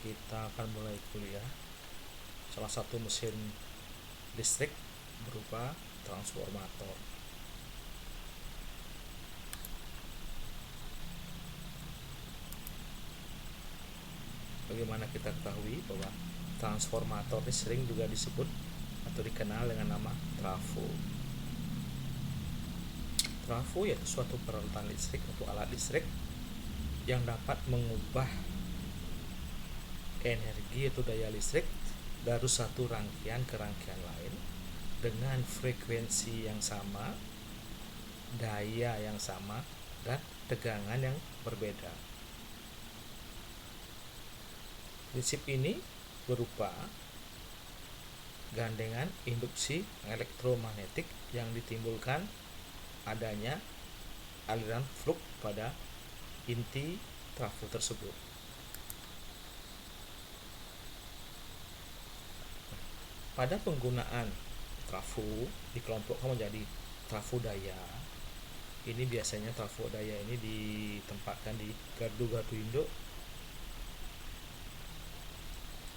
kita akan mulai kuliah salah satu mesin listrik berupa transformator. Bagaimana kita ketahui bahwa transformator ini sering juga disebut atau dikenal dengan nama trafo. Trafo yaitu suatu peralatan listrik atau alat listrik yang dapat mengubah energi atau daya listrik dari satu rangkaian ke rangkaian lain dengan frekuensi yang sama, daya yang sama, dan tegangan yang berbeda. Prinsip ini berupa gandengan induksi elektromagnetik yang ditimbulkan adanya aliran flux pada inti trafo tersebut. Pada penggunaan trafo dikelompokkan menjadi trafo daya. Ini biasanya trafo daya ini ditempatkan di gardu-gardu induk.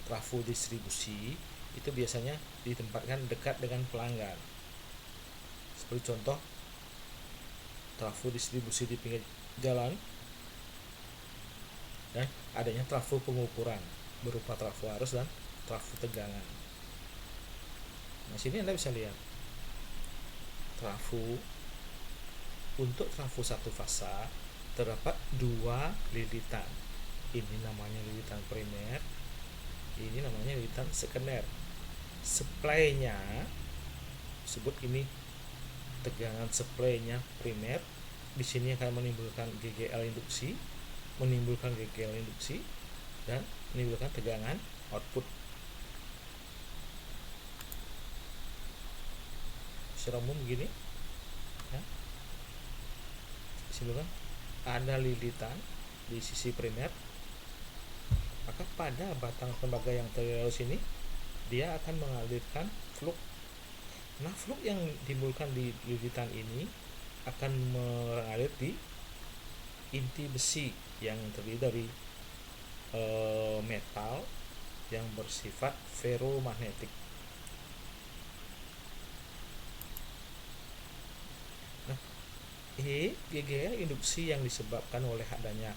Trafo distribusi itu biasanya ditempatkan dekat dengan pelanggan. Seperti contoh trafo distribusi di pinggir jalan, dan adanya trafo pengukuran berupa trafo arus dan trafo tegangan. Nah, sini Anda bisa lihat trafo. Untuk trafo satu fasa terdapat dua lilitan. Ini namanya lilitan primer, ini namanya lilitan sekunder. Supply-nya sebut ini tegangan supply-nya primer. Di sini akan menimbulkan GGL induksi, dan menimbulkan tegangan output. Secara umum begini ya. Simpulkan, ada lilitan di sisi primer, maka pada batang tembaga yang terlalu sini dia akan mengalirkan flux. Nah, flux yang ditimbulkan di lilitan ini akan mengalir di inti besi yang terdiri dari metal yang bersifat ferromagnetik. Nah, GGL induksi yang disebabkan oleh adanya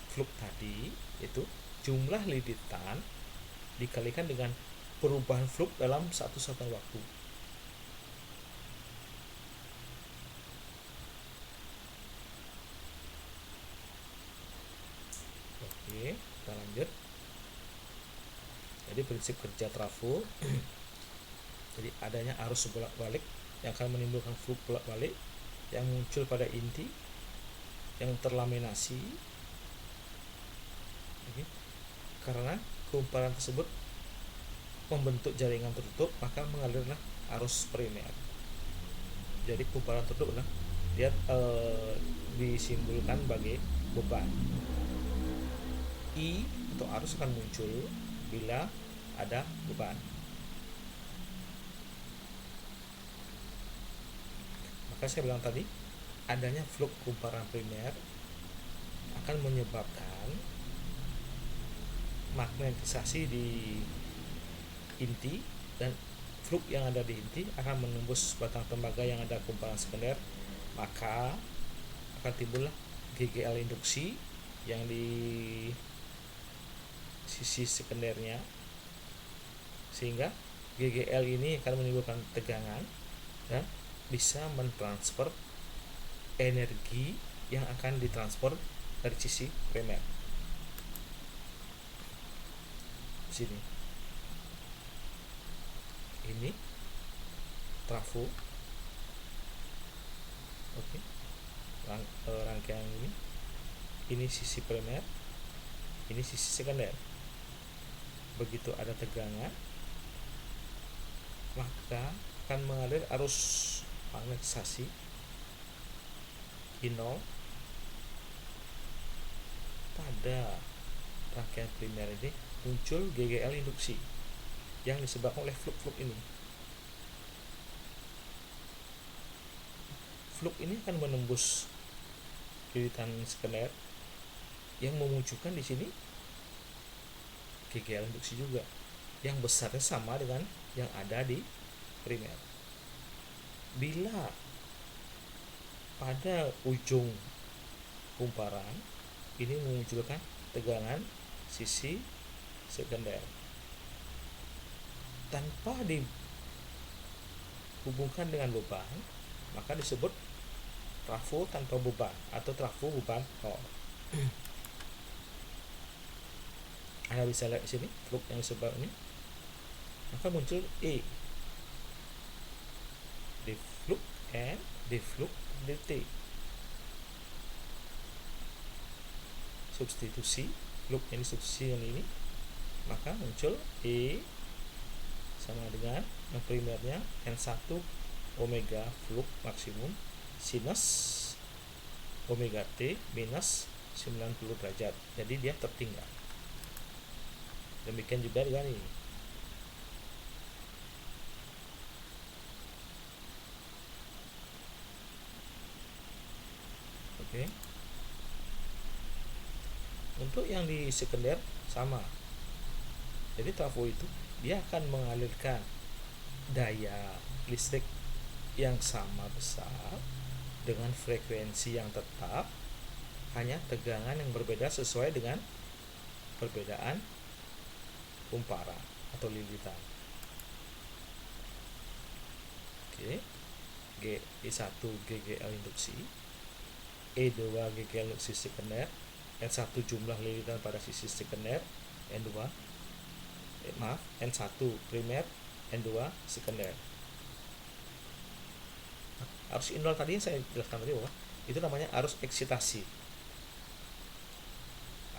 flux tadi itu jumlah lilitan dikalikan dengan perubahan flux dalam satu satuan waktu. Oke, kita lanjut. Jadi prinsip kerja trafo jadi adanya arus bolak-balik yang akan menimbulkan flux bolak-balik yang muncul pada inti yang terlaminasi. Karena kumparan tersebut membentuk jaringan tertutup, maka mengalirlah arus primer. Jadi kumparan tertutup dia disimbolkan sebagai beban. I atau arus akan muncul bila ada beban. Maka saya bilang tadi, adanya flux kumparan primer akan menyebabkan magnetisasi di inti, dan flux yang ada di inti akan menembus batang tembaga yang ada kumparan sekunder, maka akan timbullah GGL induksi yang di sisi sekundernya, sehingga GGL ini akan menimbulkan tegangan dan bisa mentransfer energi yang akan ditransfer dari sisi primer. Sini ini trafo. Oke. Rangkaian ini sisi primer, ini sisi sekunder. Begitu ada tegangan, maka akan mengalir arus magnetisasi I0 pada rangkaian primer ini. Muncul GGL induksi yang disebabkan oleh flux ini. Flux ini akan menembus lilitan sekunder yang memunculkan di sini GGL induksi juga, yang besarnya sama dengan yang ada di primer. Bila pada ujung kumparan ini memunculkan tegangan sisi sekunder tanpa dihubungkan dengan beban, maka disebut trafo tanpa beban atau trafo beban nol. Anda bisa lihat di sini flux yang disebut ini, maka muncul E di flux N di flux dt. Substitusi flux yang disubstitusi dengan ini, maka muncul E sama dengan yang primernya N1 omega flux maksimum sinus omega T minus 90 derajat. Jadi dia tertinggal. Demikian juga dengan ini. Oke. Untuk yang di sekunder sama. Jadi trafo itu dia akan mengalirkan daya listrik yang sama besar dengan frekuensi yang tetap, hanya tegangan yang berbeda sesuai dengan perbedaan kumparan atau lilitan. Oke. E1 GGL induksi, E2 GGL induksi sekunder, N1 jumlah lilitan pada sisi sekunder, N1 primer, N2 sekunder. Arus inol tadi saya jelaskan tadi bahwa itu namanya arus eksitasi,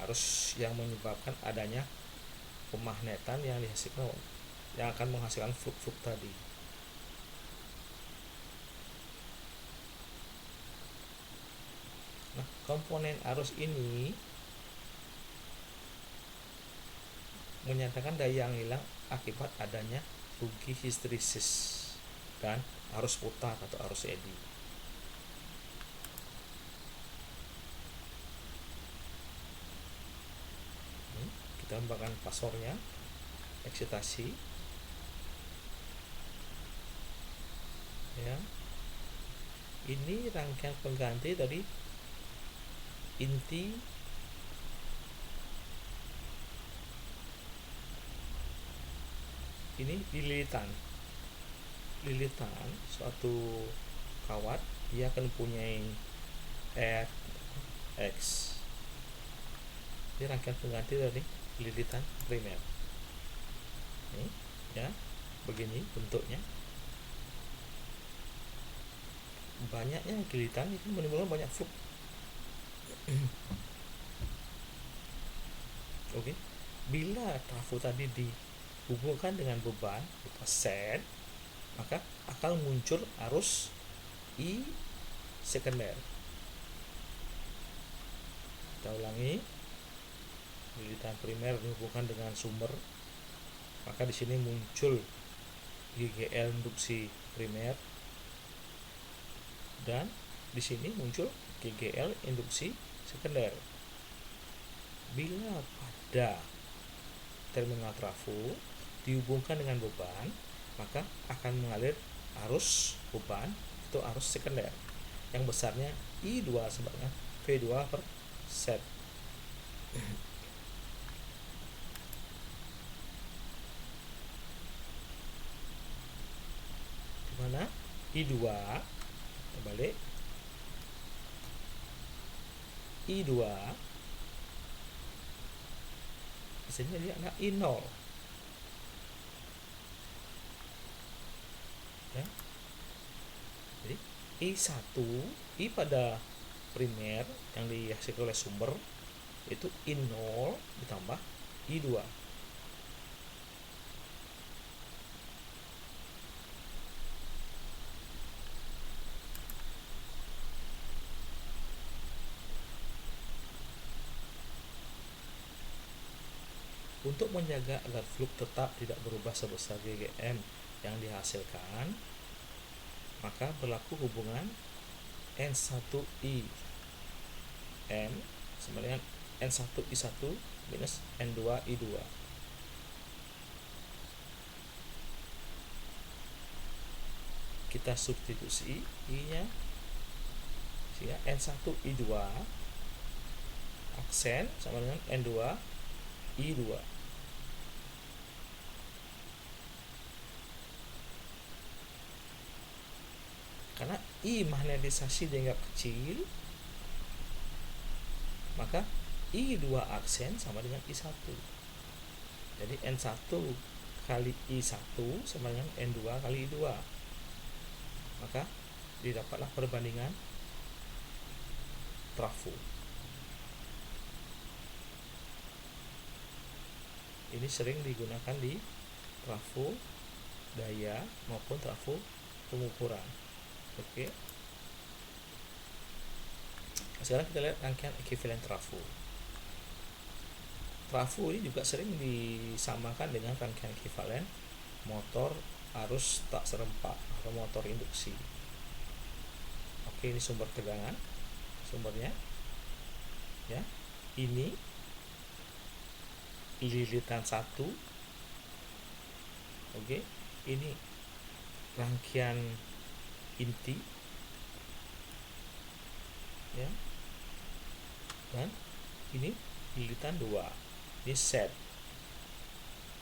arus yang menyebabkan adanya pemagnetan yang dihasilkan, yang akan menghasilkan flux tadi. Nah, komponen arus ini menyatakan daya yang hilang akibat adanya rugi histeresis dan arus putar atau arus eddy. Kita membahas pasornya, eksitasi, ya. Ini rangkaian pengganti dari inti ini lilitan suatu kawat, dia akan mempunyai R, X. Ini rangkaian pengganti dari lilitan primer. Ini ya, begini bentuknya. Banyaknya lilitan itu menimbulkan banyak flux. Oke. Bila trafo tadi dihubungkan dengan beban berupa set, maka akan muncul arus I sekunder. Kita ulangi. Lilitan primer dihubungkan dengan sumber, maka di sini muncul GGL induksi primer, dan di sini muncul GGL induksi sekunder. Bila pada terminal trafo dihubungkan dengan beban, maka akan mengalir arus beban atau arus sekunder yang besarnya I2 sebanyak V2 per set. Dimana I2 kembali I2 biasanya dia ada I0 ya. Jadi I1 I pada primer yang dihasilkan oleh sumber itu I0 ditambah I2. Untuk menjaga agar flux tetap tidak berubah sebesar GGM yang dihasilkan, maka berlaku hubungan N1I M sama dengan N1I1 minus N2I2. kita substitusi I-nya, sehingga N1 I2 aksen sama dengan N2 I2. Karena I magnetisasi dianggap kecil, maka I2 aksen sama dengan I1. Jadi N1 kali I1 sama dengan N2 kali I2. Maka didapatlah perbandingan trafo. Ini sering digunakan di trafo daya maupun trafo pengukuran. Oke. Sekarang kita lihat rangkaian ekuivalen trafo. Trafo ini juga sering disamakan dengan rangkaian ekuivalen motor arus tak serempak atau motor induksi. Oke, ini sumber tegangan, sumbernya ya, ini lilitan 1. Oke, ini rangkaian inti ya, dan ini lilitan 2. Ini set,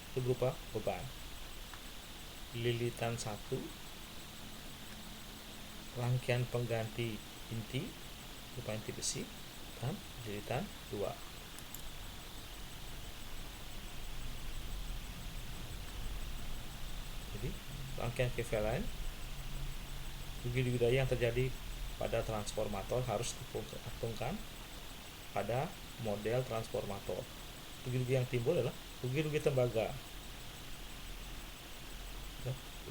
itu berupa beban. Lilitan 1 rangkaian pengganti inti berupa inti besi, dan lilitan 2. Jadi rangkaian ekuivalen rugi daya yang terjadi pada transformator harus diperhitungkan pada model transformator. Rugi-rugi yang timbul adalah rugi-rugi tembaga.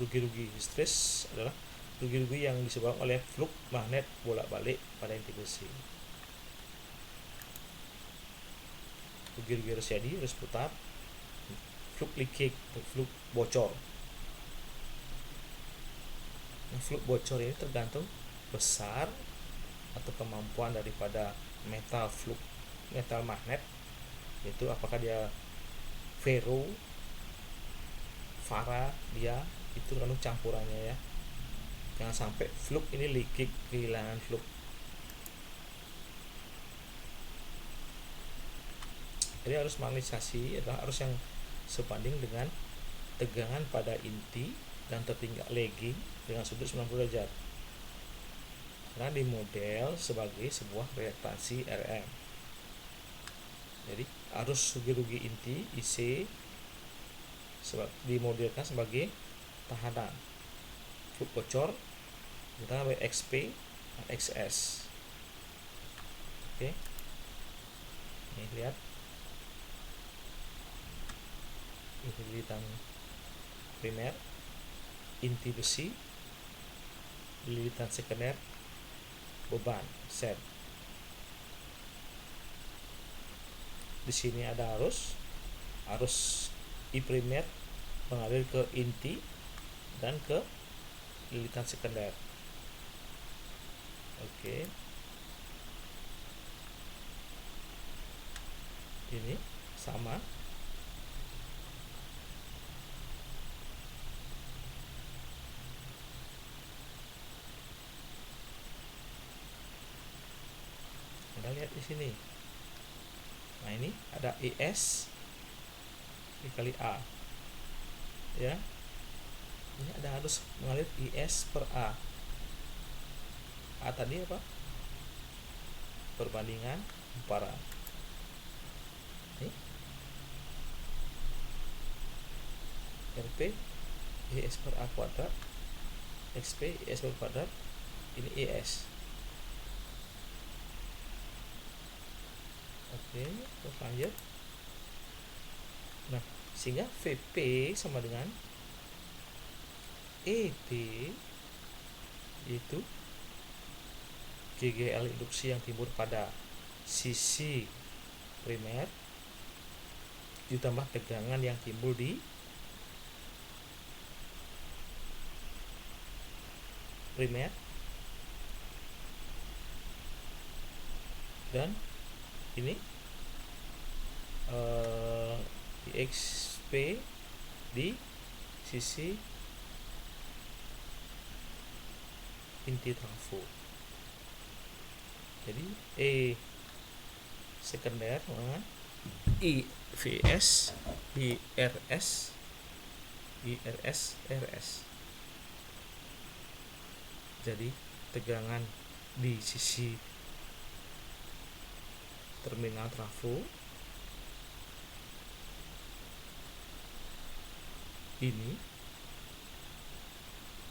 Rugi-rugi histris adalah rugi-rugi yang disebabkan oleh fluk magnet bolak-balik pada inti besi. Rugi-rugi harus jadi, harus putar, fluk leakage, fluk bocor. Nah, fluk bocor ini tergantung besar atau kemampuan daripada metal magnet, yaitu apakah dia ferro, fara, dia itu tergantung campurannya ya. Jangan sampai fluk ini leakage, kehilangan fluk. Jadi arus magnetisasi adalah arus yang sebanding dengan tegangan pada inti dan tertinggal lagging dengan sudut 90 derajat. Karena dimodel sebagai sebuah reaktansi RM. Jadi arus rugi-rugi inti IC dimodelkan sebagai tahanan fluk bocor ditambah XP dan XS. Oke. Ini lihat. Ini lilitan primer, inti besi, lilitan sekunder, beban set. Di sini ada arus I primer mengalir ke inti dan ke lilitan sekunder. Oke. Ini sama. Anda lihat di sini. Nah, ini ada IS dikali A. Ya. Ini ada arus mengalir IS per A. A tadi apa? Perbandingan hamparan. Ini RP IS per A kuadrat, XP IS per kuadrat, ini IS. Oke, terus lanjut. Nah, sehingga VP sama dengan ET, yaitu GGL induksi yang timbul pada sisi primer ditambah tegangan yang timbul di primer, dan ini di XP di sisi inti trafo. Jadi E sekunder I VS IRS RS. Jadi tegangan di sisi terminal trafo ini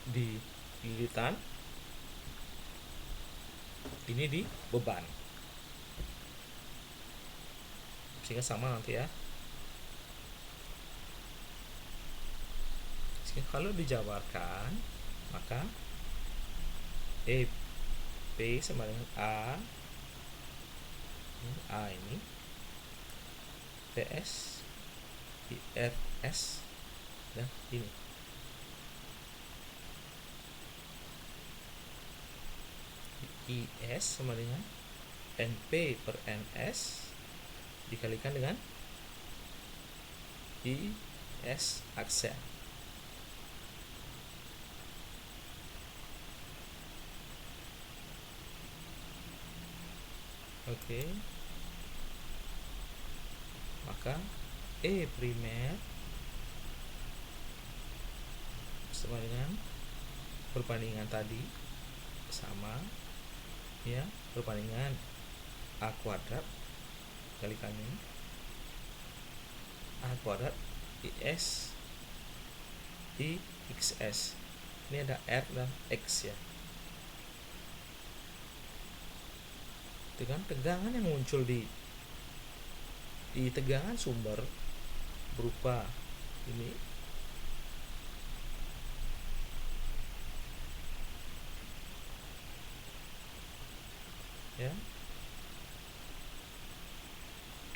di lilitan, ini di beban, sehingga sama nanti ya. Sehingga kalau dijabarkan maka EP sama dengan A ini PS IRS dan ini IS sama dengan NP per NS dikalikan dengan IS aksen. Oke. Maka E primer sama dengan perbandingan tadi sama ya, perbandingan A kuadrat kalikan ini A kuadrat IS IXS. Ini ada R dan X ya. Dengan tegangan yang muncul di tegangan sumber berupa ini ya,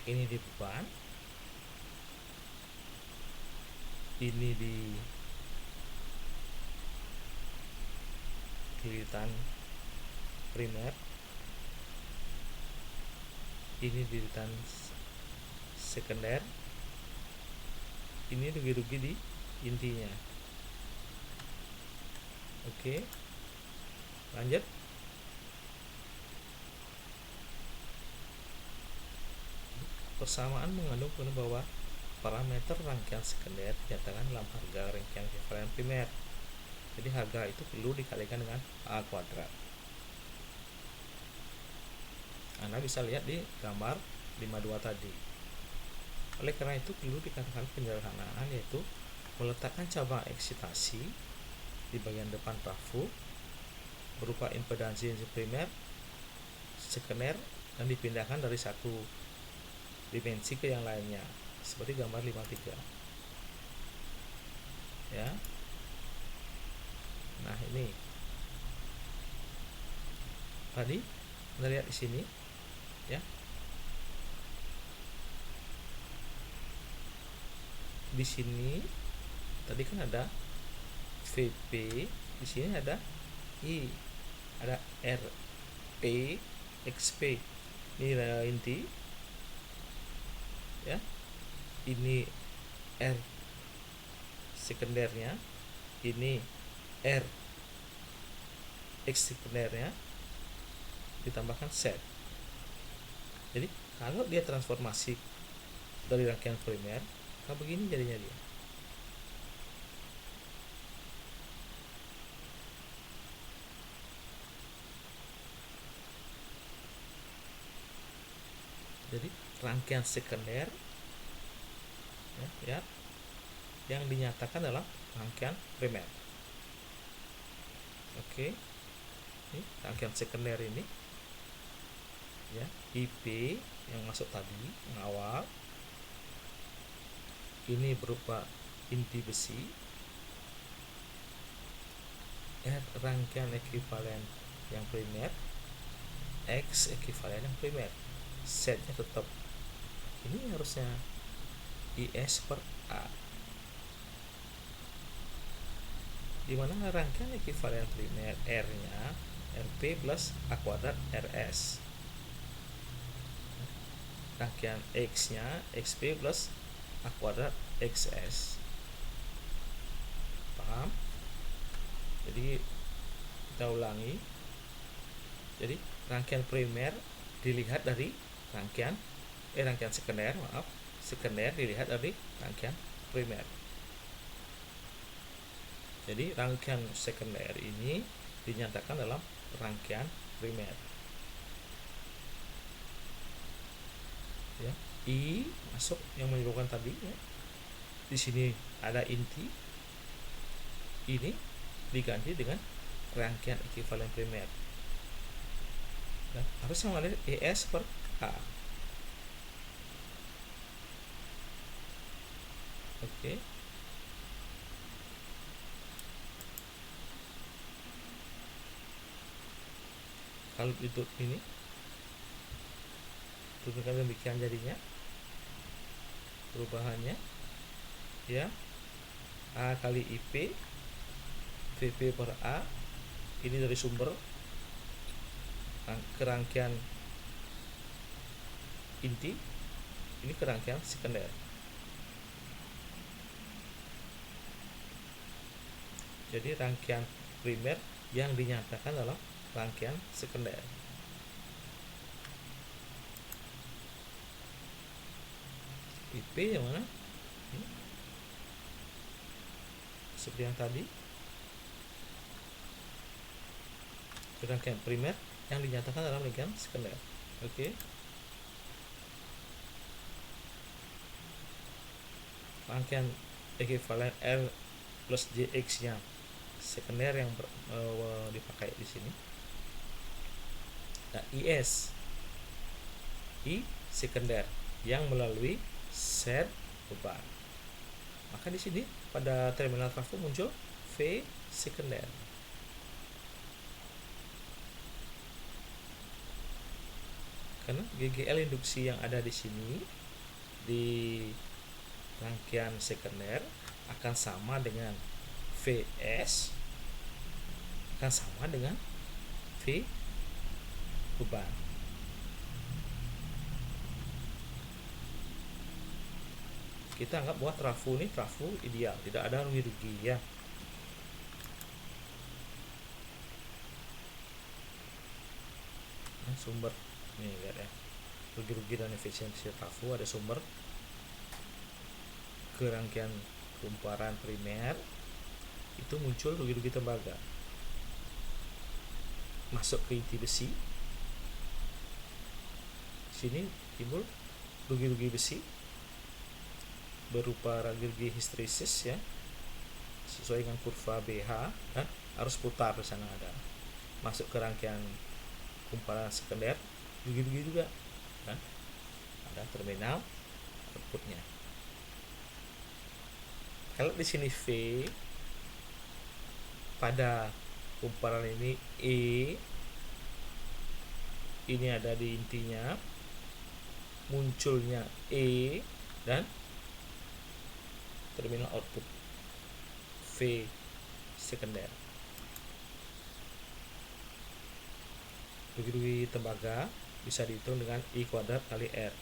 ini di beban, ini di lilitan primer, ini di lilitan sekunder, ini rugi-rugi di intinya. Oke, lanjut. Persamaan mengandung penuh bahwa parameter rangkaian sekunder dinyatakan dalam harga rangkaian ekuivalen primer. Jadi harga itu perlu dikalikan dengan A kuadrat. Anda bisa lihat di gambar 52 tadi. Oleh karena itu perlu dikatakan penyederhanaan, yaitu meletakkan cabang eksitasi di bagian depan trafo berupa impedansi primer, sekunder, dan dipindahkan dari satu dimensi ke yang lainnya seperti gambar 53 ya. Nah, ini tadi Anda lihat di sini ya, di sini tadi kan ada VP, di sini ada I, ada RP, XP. Ini inti ya, ini R sekundernya, ini R X sekundernya, ditambahkan set. Jadi kalau dia transformasi dari rangkaian primer, nah begini jadinya dia. Jadi rangkaian sekunder ya, yang dinyatakan dalam rangkaian primer. Oke, ini rangkaian sekunder ini ya, IP yang masuk tadi yang awal ini berupa inti besi, rangkaian ekuivalen yang primer, X ekuivalen yang primer, setnya tetap ini harusnya IS per A, dimana rangkaian ekuivalen primer R nya RP plus A kuadrat RS, rangkaian X nya XP plus A kuadrat XS. Paham? Jadi Kita ulangi. Jadi rangkaian primer dilihat dari rangkaian sekunder, sekunder dilihat dari rangkaian primer. Jadi rangkaian sekunder ini dinyatakan dalam rangkaian primer. Ya, I masuk yang menyebabkan tadi ya. Di sini ada inti, ini diganti dengan rangkaian ekuivalen primer. Nah, harus mengalir ES per A. Oke. Kalau itu ini tunjukkan demikian jadinya perubahannya ya, A kali IP VP per A ini dari sumber ke rangkaian inti, ini ke rangkaian sekunder. Jadi rangkaian primer yang dinyatakan dalam rangkaian sekunder. IP yang mana? Ini. Seperti yang tadi, rangkaian primer yang dinyatakan dalam rangkaian sekunder. Oke. Rangkaian ekuivalen R plus JX nya sekunder yang dipakai di sini. Nah, IS I sekunder yang melalui set beban. Maka di sini pada terminal trafo muncul V sekunder. Karena GGL induksi yang ada di sini di rangkaian sekunder akan sama dengan VS akan sama dengan V beban. Kita anggap bahwa trafo ini trafo ideal, tidak ada rugi-rugi ya. Nah, sumber nih lihat ya, rugi-rugi dan efisiensi trafo ada sumber ke rangkaian kumparan primer itu muncul rugi-rugi tembaga masuk ke inti besi, sini timbul rugi-rugi besi berupa rugi histeresis ya, sesuai dengan kurva BH dan arus putar di sana ada masuk ke rangkaian kumparan sekunder rugi-rugi juga kan, ada terminal outputnya. Kalau di sini V pada kumparan ini E ini ada di intinya, munculnya E dan terminal output V sekunder. Rugi-rugi tembaga bisa dihitung dengan I kuadrat kali R.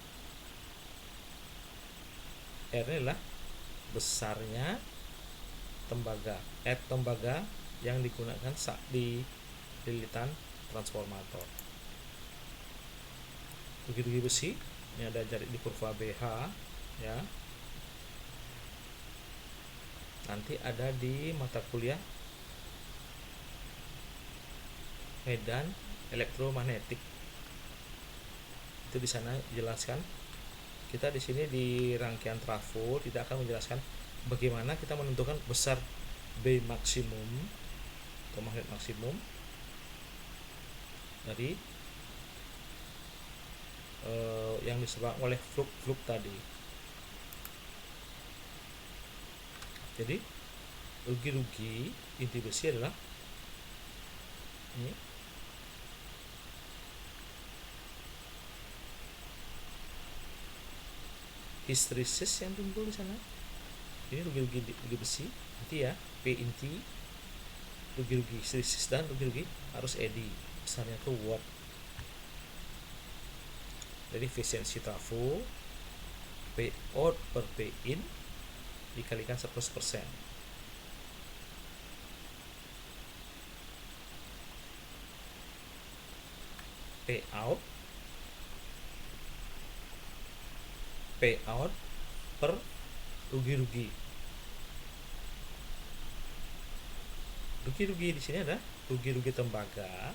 R ini adalah besarnya tembaga, R tembaga yang digunakan saat di lilitan transformator. Rugi-rugi besi ini ada jadi di kurva BH ya. Nanti ada di mata kuliah medan elektromagnetik. Itu di sana jelaskan. Kita di sini di rangkaian trafo tidak akan menjelaskan bagaimana kita menentukan besar B maksimum atau magnet maksimum dari yang disebabkan oleh fluk tadi. Jadi rugi-rugi inti besi adalah ini histeresis yang timbul di sana. Ini rugi-rugi besi nanti ya, P inti rugi-rugi histeresis dan rugi-rugi arus eddy, besarnya itu watt. Jadi efisiensi trafo P out per P in dikalikan 100%. payout per rugi-rugi. Rugi-rugi di sini ada rugi-rugi tembaga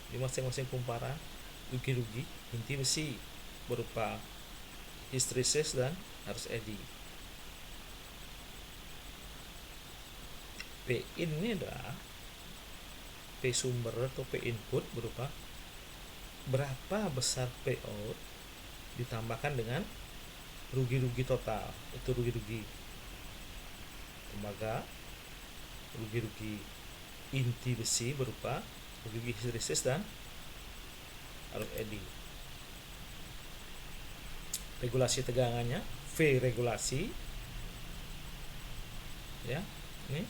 di masing-masing kumparan. Rugi-rugi inti besi berupa hysteresis dan arus eddy. P in ini adalah P sumber atau P input berupa berapa besar payout ditambahkan dengan rugi-rugi total. Itu rugi-rugi tembaga, rugi-rugi inti besi berupa rugi hysteresis dan arus eddy. Regulasi tegangannya V regulasi, ya, ini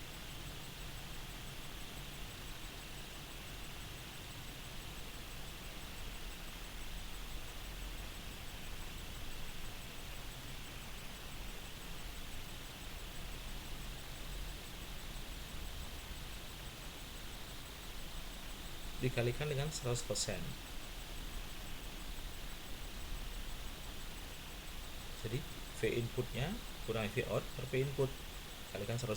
dikalikan dengan 100%. Jadi V inputnya kurang V out per V input kalikan 100%.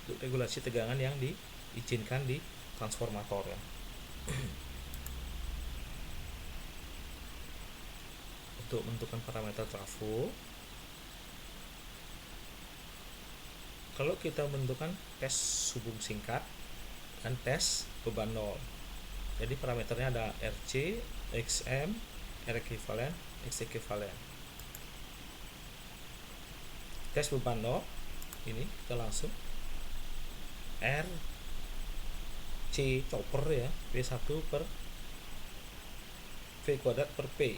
Untuk regulasi tegangan yang diizinkan di transformator, ya. Untuk menentukan parameter trafo, kalau kita menentukan tes hubung singkat dan tes beban nol, jadi parameternya ada RC, XM, R ekivalen, X ekivalen. Tes beban nol ini kita langsung RC chopper, ya, V1 per V kuadrat per P.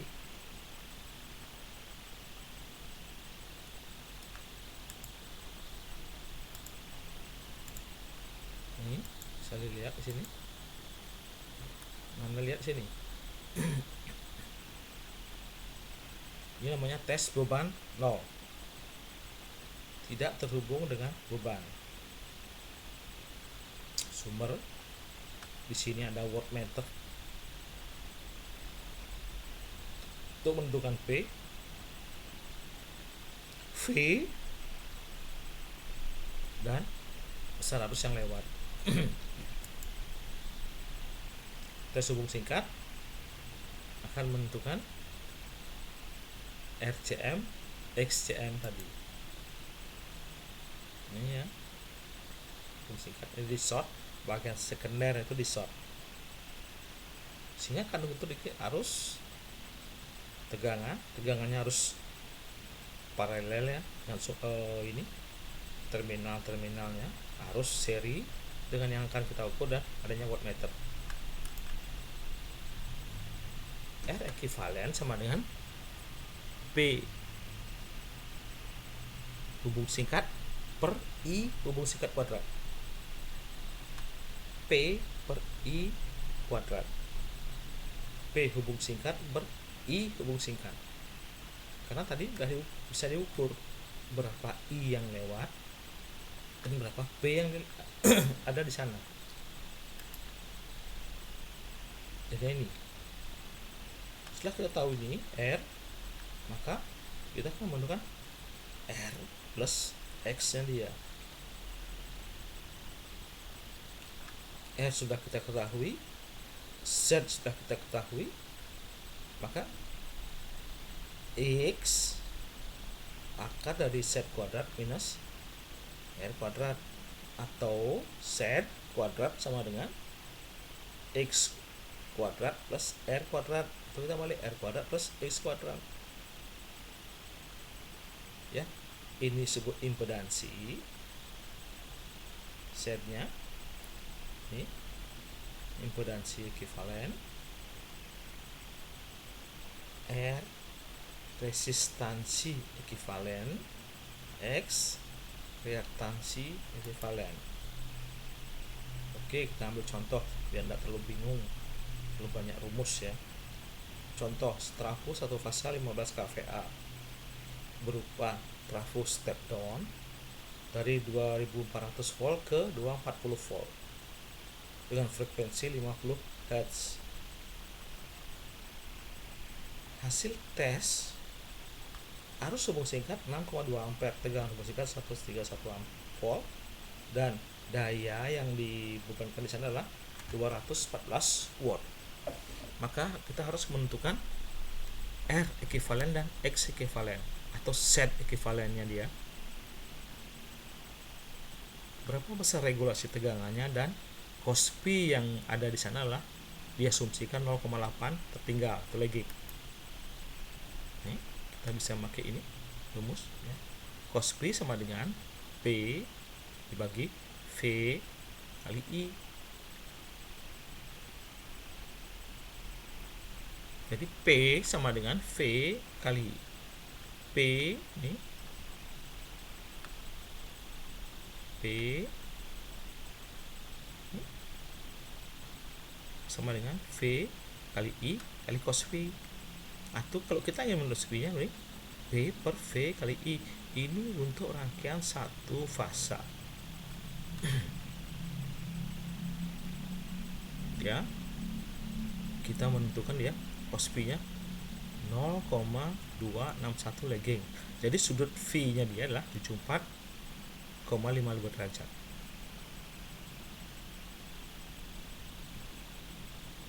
Ini bisa dilihat di sini. Anda lihat sini. Ini namanya tes beban nol. Tidak terhubung dengan beban. Sumber di sini ada wattmeter. Untuk menentukan P, V dan besar arus yang lewat. Tes hubung singkat akan menentukan RCM, XCM tadi. Ini, ya, hubung singkat ini di short, bagian sekunder itu di short, sehingga kandung itu dikit arus tegangannya harus paralel, ya, dengan ini terminalnya harus seri dengan yang akan kita ukur dan adanya wattmeter. R ekivalen sama dengan P hubung singkat per I hubung singkat kuadrat. P per I kuadrat. P hubung singkat per I hubung singkat. Karena tadi bisa diukur berapa I yang lewat dan berapa P yang ada di sana. Jadi ini, setelah kita tahu ini R, maka kita akan menentukan R plus X nya dia. R sudah kita ketahui, Z sudah kita ketahui, maka X akar dari Z kuadrat minus R kuadrat, atau Z kuadrat sama dengan X kuadrat plus R kuadrat, atau kita balik R kuadrat plus X kuadrat, ya. Ini disebut impedansi. Z nya ini impedansi ekivalen, R resistansi ekivalen, X reaktansi ekivalen. Oke, kita ambil contoh biar tidak terlalu bingung, terlalu banyak rumus, ya. Contoh trafo satu fasa 15 kVA berupa trafo step down dari 2400 volt ke 240 volt dengan frekuensi 50 Hz. hasil tes arus hubung singkat 6,2 ampere, tegangan hubung singkat 131 volt, dan daya yang dibebankan di sana adalah 214 watt. Maka kita harus menentukan R ekivalen dan X ekivalen atau Z ekivalennya dia. Berapa besar regulasi tegangannya, dan cos P yang ada di sana adalah diasumsikan 0,8 tertinggal atau lagging. Nih, kita bisa pakai ini rumus ya. Cos P sama dengan P dibagi V kali I. Jadi P sama dengan V kali P ini, P ini sama dengan V kali I kali cos V. Atau kalau kita ingin menulis V nya, P per V kali I. Ini untuk rangkaian satu fasa ya. Kita menentukan ya cos P nya 0,261 lagging. Jadi sudut V nya dia adalah 74,52 derajat.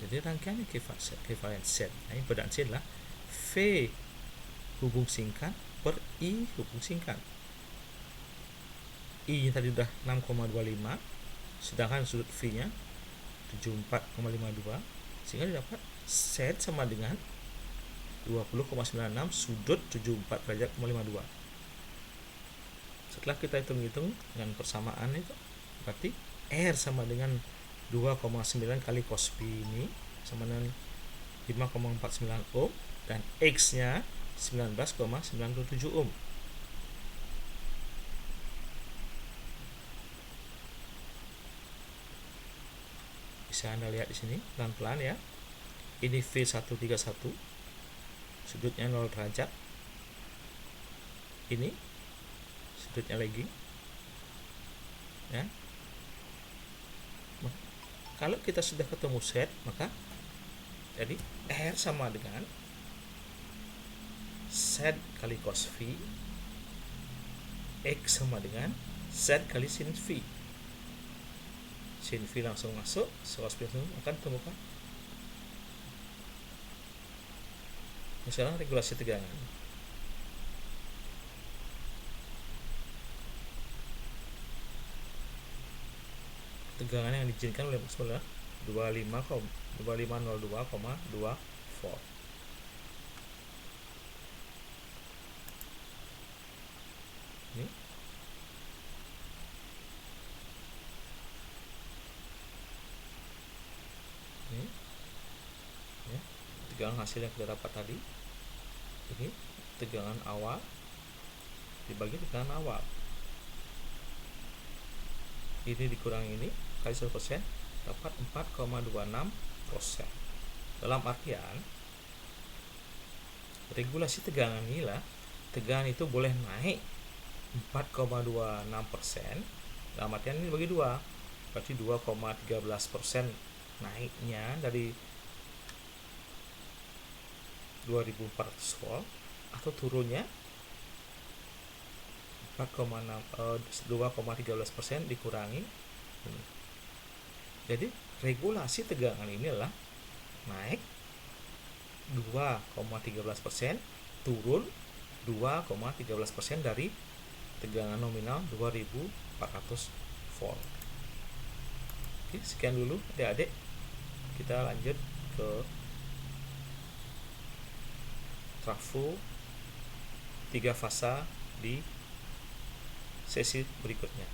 Jadi rangkaian ekivalen Z. Nah, ini perbedaan Z adalah V hubung singkat per I hubung singkat. I nya tadi udah 6,25, sedangkan sudut V nya 74,52, sehingga didapat Z sama dengan 20,96 sudut 74 derajat 52. Setelah kita hitung-hitung dengan persamaan itu, berarti R sama dengan 2,9 kali cos P ini sama dengan 5,49 ohm, dan X nya 19,97 ohm. Bisa Anda lihat di sini pelan-pelan ya. Ini V131, sudutnya 0 derajat. Ini sudutnya lagging ya. Kalau kita sudah ketemu Z, maka jadi R sama dengan Z kali cos V, X sama dengan Z kali sin V. Sin V langsung masuk, cos V langsung akan temukan. Sekarang regulasi tegangan. Tegangan yang diizinkan oleh maksimal 2502,2 volt. Ini ya, tegangan hasil yang kita dapat tadi. Ini tegangan awal dibagi tegangan awal. Ini dikurangi ini kali 100% dapat 4,26%. Dalam artian regulasi tegangan inilah, tegangan itu boleh naik 4,26%. Dalam artian ini bagi 2, berarti 2,13% naiknya dari 2400 volt, atau turunnya 2,13% dikurangi. Jadi regulasi tegangan ini adalah naik 2,13%, turun 2,13% dari tegangan nominal 2400 volt. Oke, sekian dulu adik-adik. Kita lanjut ke trafo 3 fasa di sesi berikutnya.